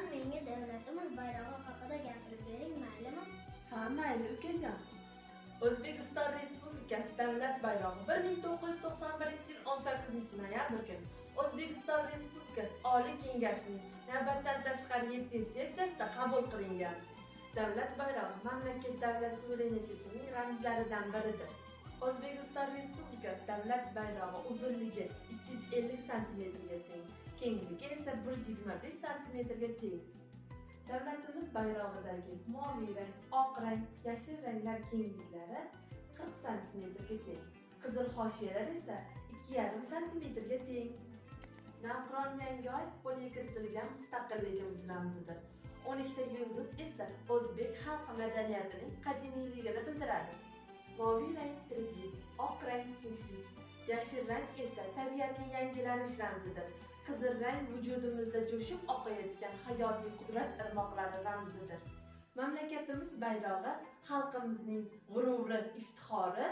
Otajon, menga davlatimiz bayrog'i haqida gapirib bering, maylimi? Ha, mayli ukajon. O'zbekiston Respublikasi davlat bayrog'i 1991-yil 18-noyabr kuni O'zbekiston Respublikasi Oliy Kengashining navbatdan tashqari 7-sessiyasida qabul qilingan. Davlat bayrog'i mamlakat davlat suverenitetining ramzlaridan biridir. O'zbekiston Respublikasi davlat bayrog'i uzunligi 250 cm ga teng, kengligi esa 125 cm ga teng. Davlatimiz bayrog'idagi moviy rang, oq rang, yashil ranglar kengliklari 40 cm ga teng. Qizil hoshiyalar esa 2,5 cm ga teng. Navqiron yangi oy qo'lga kiritilgan mustaqilligimiz ramzidir. 12 ta yulduz esa o'zbek xalq madaniyatining qadimiyligini bildiradi. Moviy rang tiriklik, oq rang tinchlik, yashil rang esa tabiatning yangilanish ramzidir. Qizil rang vujudimizda jo'shib oqayotgan hayotiy qudrat irmoqlari ramzidir. Mamlakatimiz bayrog'i xalqimizning g'ururi, iftixori